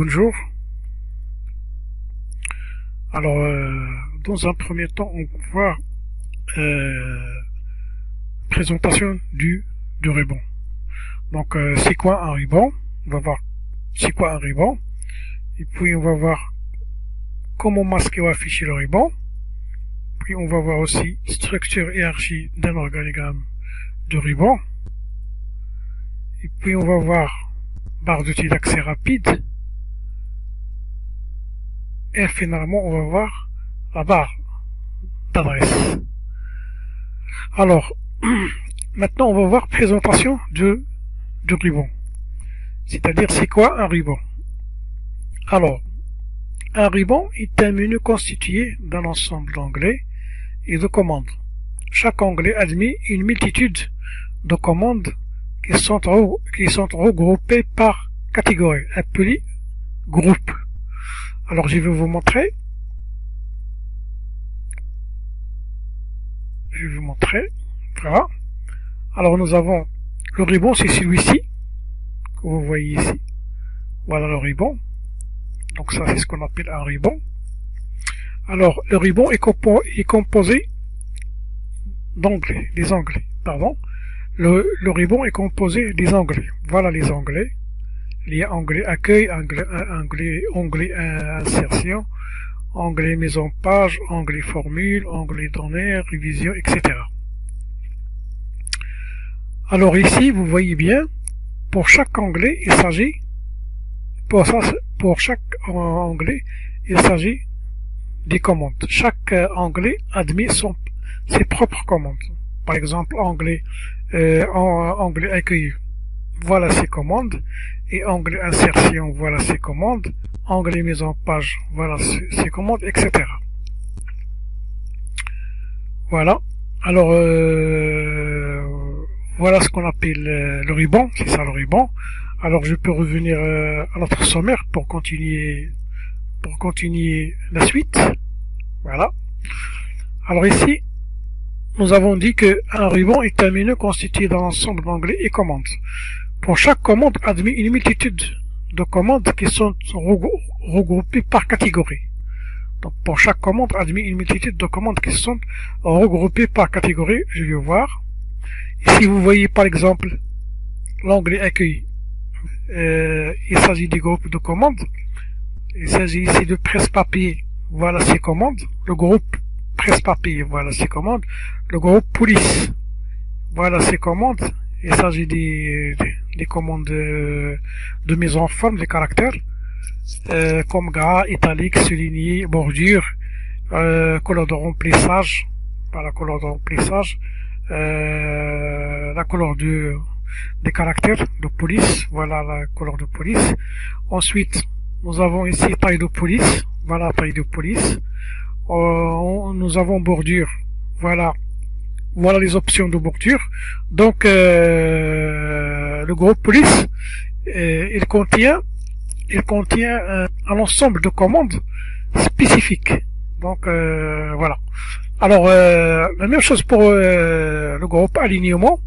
Bonjour. Alors, dans un premier temps, on va voir présentation du ruban. Donc, c'est quoi un ruban? On va voir c'est quoi un ruban. Et puis, on va voir comment masquer ou afficher le ruban. Puis, on va voir aussi structure et hiérarchie d'un organigramme de ruban. Et puis, on va voir barre d'outils d'accès rapide. Et finalement, on va voir la barre d'adresse. Alors, maintenant, on va voir présentation du ruban. C'est-à-dire, c'est quoi un ruban? Alors, un ruban est un menu constitué d'un ensemble d'onglets et de commandes. Chaque onglet admet une multitude de commandes qui sont regroupées par catégorie, appelées groupes. Alors, je vais vous montrer. Voilà. Alors, nous avons le ruban, c'est celui-ci, que vous voyez ici. Voilà le ruban. Donc, ça, c'est ce qu'on appelle un ruban. Alors, le ruban est composé d'onglets, des onglets, pardon. Le ruban est composé des onglets. Voilà les onglets. Il y a onglet accueil, onglet insertion, onglet mise en page, onglet formule, onglet données, révision, etc. Alors ici, vous voyez bien, pour chaque onglet, il s'agit, pour chaque onglet, il s'agit des commandes. Chaque onglet admet ses propres commandes. Par exemple, onglet accueil, voilà ses commandes. Et onglet insertion, voilà ses commandes. Onglet mise en page, voilà ses commandes, etc. Voilà. Alors, voilà ce qu'on appelle le ruban. C'est ça le ruban. Alors, je peux revenir à notre sommaire pour continuer la suite. Voilà. Alors ici, nous avons dit que un ruban est un menu constitué d'un ensemble d'onglets et commandes. Pour chaque commande admet une multitude de commandes qui sont regroupées par catégorie. Donc pour chaque commande admet une multitude de commandes qui sont regroupées par catégorie. Je vais voir. Ici vous voyez par exemple l'onglet accueil. Il s'agit du groupe de commandes. Il s'agit ici de presse-papier. Voilà ses commandes. Le groupe presse-papier. Voilà ses commandes. Le groupe police. Voilà ses commandes. Il s'agit des commandes de mise en forme des caractères, comme gras, italique, souligné, bordure, couleur de remplissage, voilà, couleur de remplissage, la couleur des caractères de police, voilà la couleur de police. Ensuite, nous avons ici taille de police, voilà taille de police. Nous avons bordure, voilà les options de bordure. Donc, le groupe police, il contient un ensemble de commandes spécifiques. Donc, voilà. Alors, la même chose pour le groupe alignement.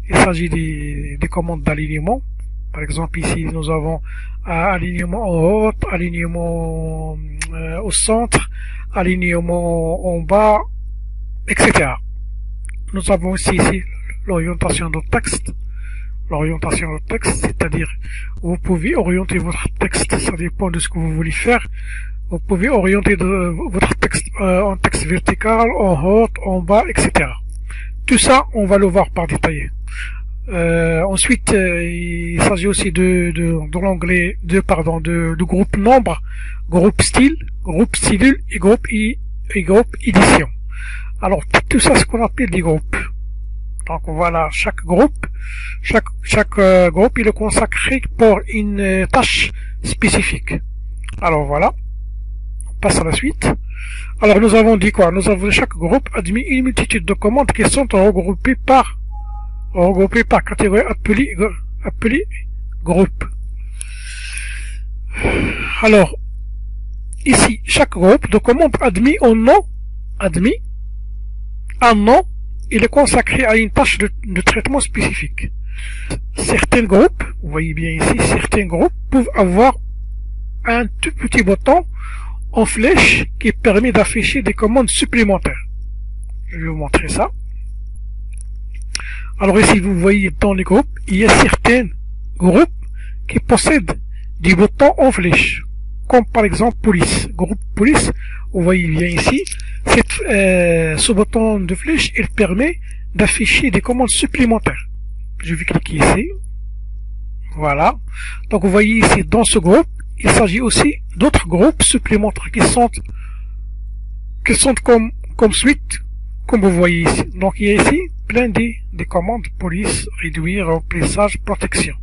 Il s'agit des commandes d'alignement. Par exemple, ici, nous avons alignement en haut, alignement au centre, alignement en bas, etc. Nous avons aussi ici l'orientation de texte. L'orientation de texte, c'est-à-dire vous pouvez orienter votre texte, ça dépend de ce que vous voulez faire. Vous pouvez orienter votre texte en texte vertical, en haut, en bas, etc. Tout ça, on va le voir par détaillé. Ensuite, il s'agit aussi de l'onglet de groupe nombre, groupe style, groupe stylule et groupe édition. Alors, tout ça, c'est ce qu'on appelle des groupes. Donc, voilà, chaque groupe, il est consacré pour une tâche spécifique. Alors, voilà. On passe à la suite. Alors, nous avons dit quoi? Nous avons chaque groupe admis une multitude de commandes qui sont regroupées par catégorie appelée groupe. Alors, ici, chaque groupe de commandes admis un nom, il est consacré à une tâche de traitement spécifique. Certains groupes, vous voyez bien ici, certains groupes peuvent avoir un tout petit bouton en flèche qui permet d'afficher des commandes supplémentaires. Je vais vous montrer ça. Alors ici, vous voyez dans les groupes, il y a certains groupes qui possèdent des boutons en flèche, comme par exemple police. Groupe police, vous voyez bien ici, ce bouton de flèche, il permet d'afficher des commandes supplémentaires. Je vais cliquer ici. Voilà. Donc vous voyez ici, dans ce groupe, il s'agit aussi d'autres groupes supplémentaires qui sont comme suite, comme vous voyez ici. Donc il y a ici plein des commandes police, réduire, remplissage, protection.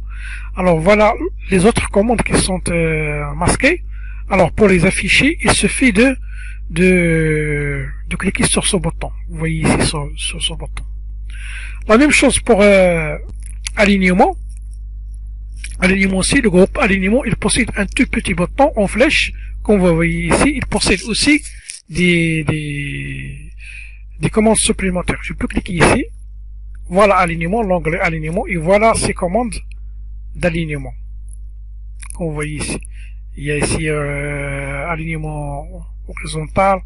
Alors voilà les autres commandes qui sont masquées. Alors pour les afficher, il suffit de cliquer sur ce bouton. Vous voyez ici sur ce bouton. La même chose pour alignement. Alignement aussi, le groupe alignement, il possède un tout petit bouton en flèche, comme vous voyez ici. Il possède aussi des commandes supplémentaires. Je peux cliquer ici. Voilà alignement, l'onglet alignement, et voilà ces commandes d'alignement. Comme vous voyez ici. Il y a ici alignement horizontal,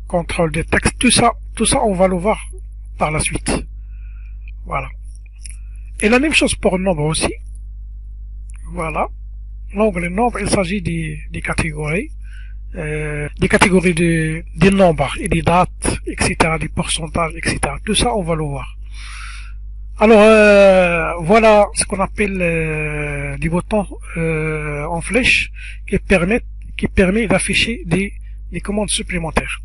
contrôle des textes, tout ça on va le voir par la suite. Voilà. Et la même chose pour le nombre aussi. Voilà. L'onglet nombre, il s'agit des catégories. Des catégories des nombres et des dates, etc., des pourcentages, etc. Tout ça, on va le voir. Alors, voilà ce qu'on appelle des boutons en flèche qui permet d'afficher des commandes supplémentaires.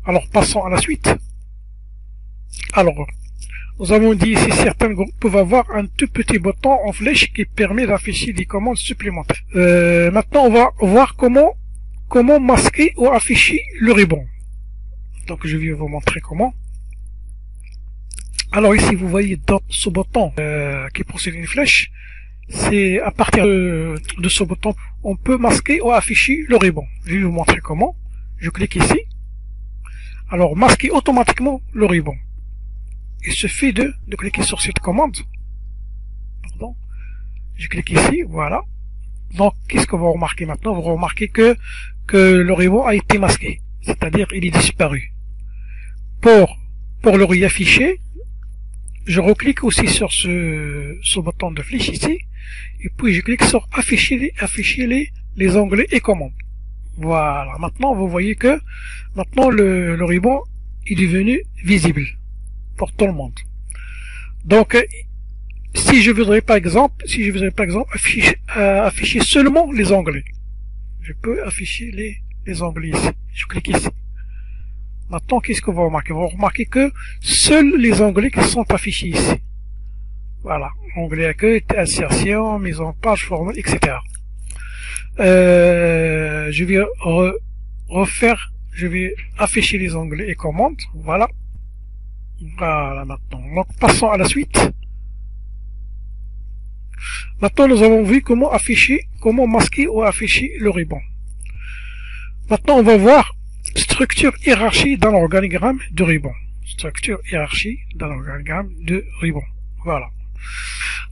Alors, passons à la suite. Alors, nous avons dit ici certains groupes peuvent avoir un tout petit bouton en flèche qui permet d'afficher des commandes supplémentaires. Maintenant, on va voir comment masquer ou afficher le ruban. Donc je vais vous montrer comment. Alors ici vous voyez dans ce bouton qui possède une flèche, c'est à partir de ce bouton on peut masquer ou afficher le ruban. Je vais vous montrer comment. Je clique ici. Alors masquer automatiquement le ruban. Il suffit de cliquer sur cette commande. Pardon. Je clique ici, voilà. Donc qu'est-ce que vous remarquez maintenant? Vous remarquez que le ruban a été masqué, c'est-à-dire il est disparu. Pour le réafficher, je reclique aussi sur ce bouton de flèche ici, et puis je clique sur afficher les onglets et commandes. Voilà, maintenant vous voyez que maintenant le ruban est devenu visible pour tout le monde. Donc si je voudrais par exemple afficher seulement les onglets, je peux afficher les onglets ici. Je clique ici. Maintenant, qu'est-ce que vous remarquez? Vous remarquez que seuls les onglets qui sont affichés ici. Voilà. Onglet accueil, insertion, mise en page, formule, etc. Je vais je vais afficher les onglets et commandes. Voilà. Voilà maintenant. Donc, passons à la suite. Maintenant, nous avons vu comment masquer ou afficher le ruban. Maintenant, on va voir structure hiérarchie dans l'organigramme de ruban. Structure hiérarchie dans l'organigramme de ruban. Voilà.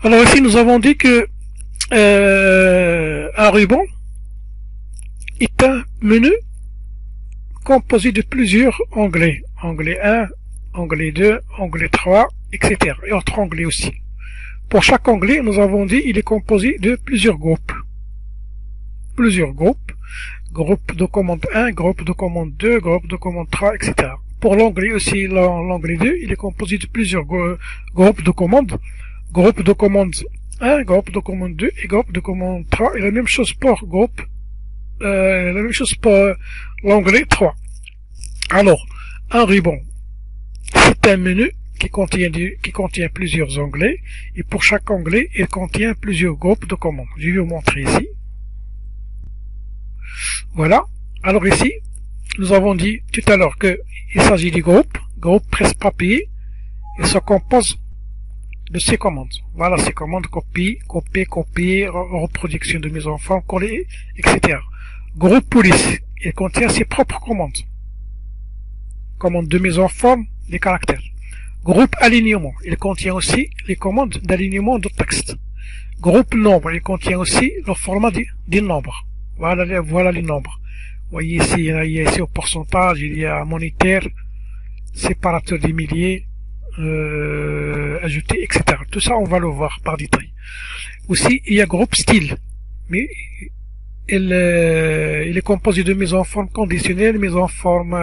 Alors ici, nous avons dit que un ruban est un menu composé de plusieurs onglets. Onglet 1, onglet 2, onglet 3, etc. Et autres onglets aussi. Pour chaque onglet, nous avons dit il est composé de plusieurs groupes. Plusieurs groupes. Groupe de commande 1, groupe de commande 2, groupe de commande 3, etc. Pour l'onglet aussi, l'onglet 2, il est composé de plusieurs groupes de commandes. Groupe de commande 1, groupe de commande 2 et groupe de commande 3. Et la même chose pour l'onglet 3. Alors, un ruban, c'est un menu qui contient plusieurs onglets, et pour chaque onglet, il contient plusieurs groupes de commandes. Je vais vous montrer ici. Voilà. Alors ici, nous avons dit tout à l'heure qu'il s'agit du groupe presse-papier, et se compose de ces commandes. Voilà ces commandes: copier, reproduction de mise en forme, coller, etc. Groupe police, il contient ses propres commandes. Commande de mise en forme, des caractères. Groupe alignement, il contient aussi les commandes d'alignement de texte. Groupe nombre, il contient aussi le format des nombres. Voilà les nombres. Vous voyez ici, il y a ici au pourcentage, il y a monétaire, séparateur des milliers, ajouté, etc. Tout ça, on va le voir par détail. Aussi, il y a groupe style. Mais il est composé de mise en forme conditionnelle, mise en forme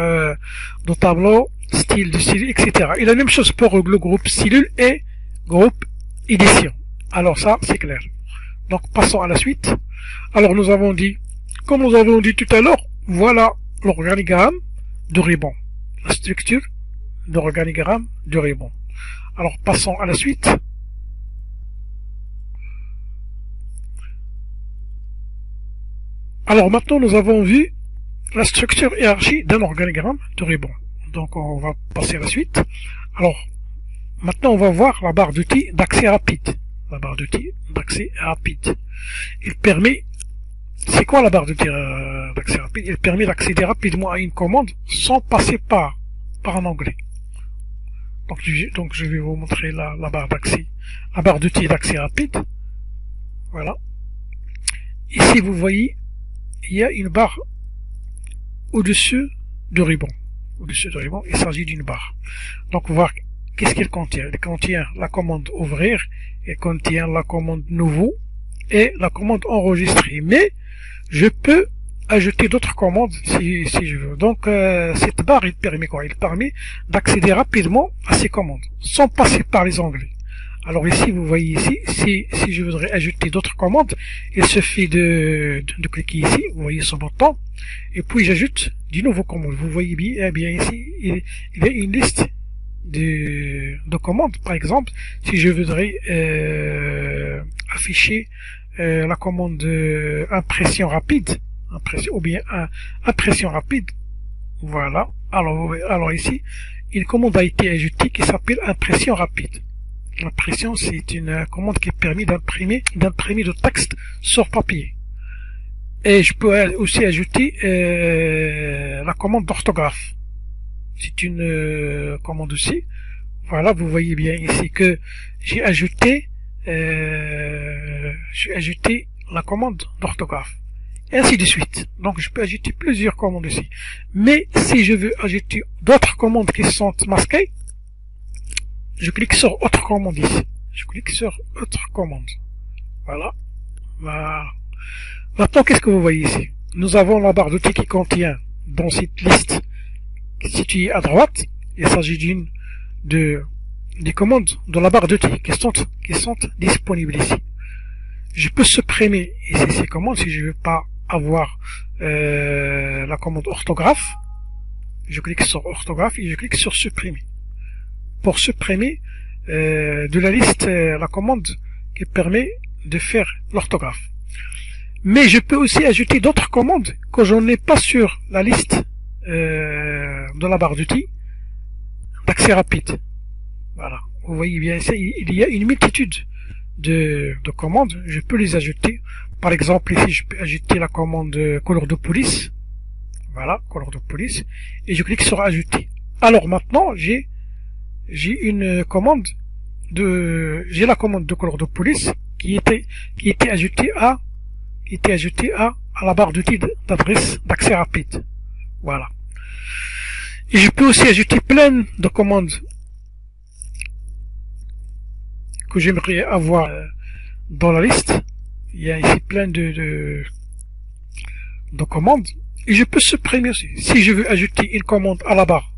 de tableau, style de style, etc. Et la même chose pour le groupe cellule et groupe édition. Alors ça, c'est clair. Donc passons à la suite. Alors nous avons dit, comme nous avons dit tout à l'heure, voilà l'organigramme de Ribon. La structure de l'organigramme de Ribon. Alors passons à la suite. Alors maintenant nous avons vu la structure hiérarchie d'un organigramme de Ribon. Donc on va passer à la suite. Alors maintenant on va voir la barre d'outils d'accès rapide. La barre d'outils d'accès rapide. Il permet, c'est quoi la barre d'outils d'accès rapide? Il permet d'accéder rapidement à une commande sans passer par un onglet. Donc je vais vous montrer la barre d'accès, la barre d'outils d'accès rapide. Voilà. Ici vous voyez, il y a une barre au-dessus de Ribon. Au-dessus de Ribon, il s'agit d'une barre. Donc voir qu'est-ce qu'il contient. Il contient la commande ouvrir, il contient la commande nouveau et la commande enregistrer. Mais je peux ajouter d'autres commandes si je veux. Donc cette barre, il permet quoi? Il permet d'accéder rapidement à ces commandes sans passer par les onglets. Alors ici, vous voyez ici, si je voudrais ajouter d'autres commandes, il suffit de cliquer ici, vous voyez ce bouton, et puis j'ajoute du nouveau commande. Vous voyez bien, ici, il y a une liste de commandes. Par exemple, si je voudrais afficher la commande impression rapide, impression rapide, voilà. Alors ici, une commande a été ajoutée qui s'appelle impression rapide. L'impression, c'est une commande qui permet d'imprimer de texte sur papier. Et je peux aussi ajouter la commande d'orthographe. C'est une commande aussi. Voilà, vous voyez bien ici que j'ai ajouté la commande d'orthographe. Et ainsi de suite. Donc je peux ajouter plusieurs commandes ici. Mais si je veux ajouter d'autres commandes qui sont masquées, je clique sur autre commande ici. Je clique sur autre commande. Voilà. Maintenant, qu'est-ce que vous voyez ici? Nous avons la barre d'outils qui contient, dans cette liste située à droite, il s'agit des commandes de la barre d'outils qui sont disponibles ici. Je peux supprimer ici ces commandes si je veux pas avoir la commande orthographe. Je clique sur orthographe et je clique sur supprimer. Pour supprimer de la liste la commande qui permet de faire l'orthographe. Mais je peux aussi ajouter d'autres commandes que je n'ai pas sur la liste de la barre d'outils d'accès rapide. Voilà. Vous voyez bien ici, il y a une multitude de commandes. Je peux les ajouter. Par exemple, ici, je peux ajouter la commande couleur de police. Voilà, couleur de police. Et je clique sur ajouter. Alors maintenant, j'ai une commande j'ai la commande de couleur de police qui était ajoutée à la barre d'outils d'adresse d'accès rapide. Voilà. Et je peux aussi ajouter plein de commandes que j'aimerais avoir dans la liste. Il y a ici plein de commandes. Et je peux supprimer aussi. Si je veux ajouter une commande à la barre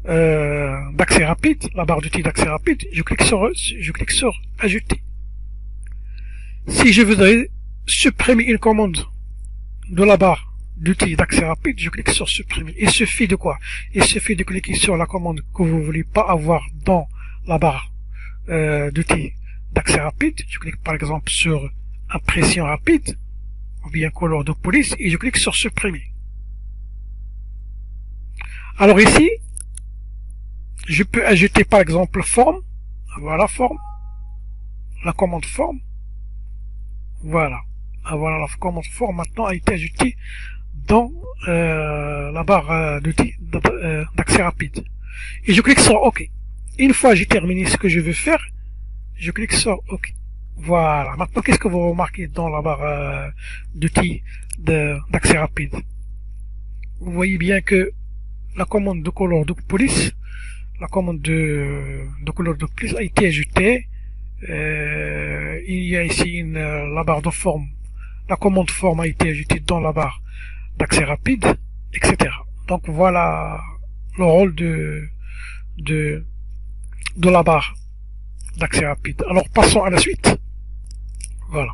d'accès rapide, la barre d'outils d'accès rapide, je clique sur ajouter. Si je voudrais supprimer une commande de la barre d'outils d'accès rapide, je clique sur supprimer. Il suffit de quoi? Il suffit de cliquer sur la commande que vous voulez pas avoir dans la barre d'outils d'accès rapide. Je clique par exemple sur impression rapide ou bien couleur de police et je clique sur supprimer. Alors ici, je peux ajouter par exemple forme. Voilà forme. La commande forme. Voilà. Voilà, la commande forme maintenant a été ajoutée dans la barre d'outils d'accès rapide. Et je clique sur OK. Une fois j'ai terminé ce que je veux faire, je clique sur OK. Voilà. Maintenant, qu'est-ce que vous remarquez dans la barre d'outils d'accès rapide? Vous voyez bien que la commande de couleur de police, la commande de couleur de police a été ajoutée. Il y a ici la barre de forme. La commande forme a été ajoutée dans la barre d'accès rapide, etc. Donc voilà le rôle de la barre d'accès rapide. Alors passons à la suite. Voilà.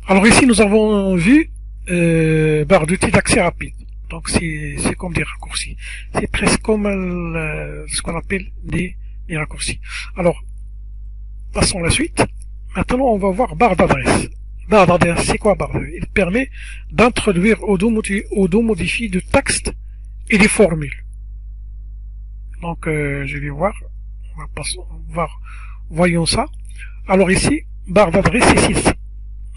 Alors ici nous avons vu barre d'outils d'accès rapide. Donc c'est comme des raccourcis. C'est presque comme ce qu'on appelle des raccourcis. Alors passons à la suite. Maintenant on va voir barre d'adresse. Barre d'adresse, c'est quoi barre d'adresse? Il permet d'introduire ou de modifier de texte et des formules. Donc je vais voir. On va passer, voir. Voyons ça. Alors ici, barre d'adresse ici.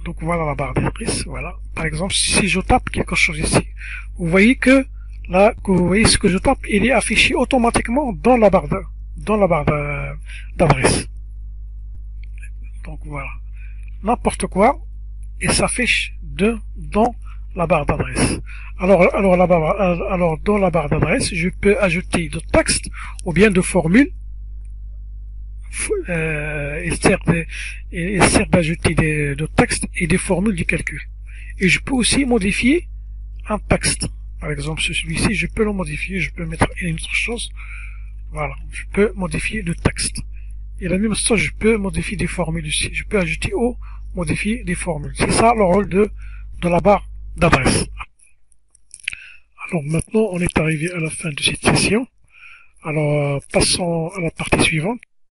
Donc voilà la barre d'adresse. Voilà. Par exemple, si je tape quelque chose ici, vous voyez que là, vous voyez ce que je tape, il est affiché automatiquement dans la barre d'adresse. Donc voilà. N'importe quoi, et s'affiche dans la barre d'adresse. Alors dans la barre d'adresse, je peux ajouter de texte ou bien de formules. Il sert d'ajouter de texte et des formules de calcul. Et je peux aussi modifier un texte. Par exemple, celui-ci, je peux le modifier, je peux mettre une autre chose. Voilà, je peux modifier le texte. Et la même chose, je peux modifier des formules aussi. Je peux ajouter ou modifier des formules. C'est ça le rôle de la barre d'adresse. Alors maintenant, on est arrivé à la fin de cette session. Alors, passons à la partie suivante.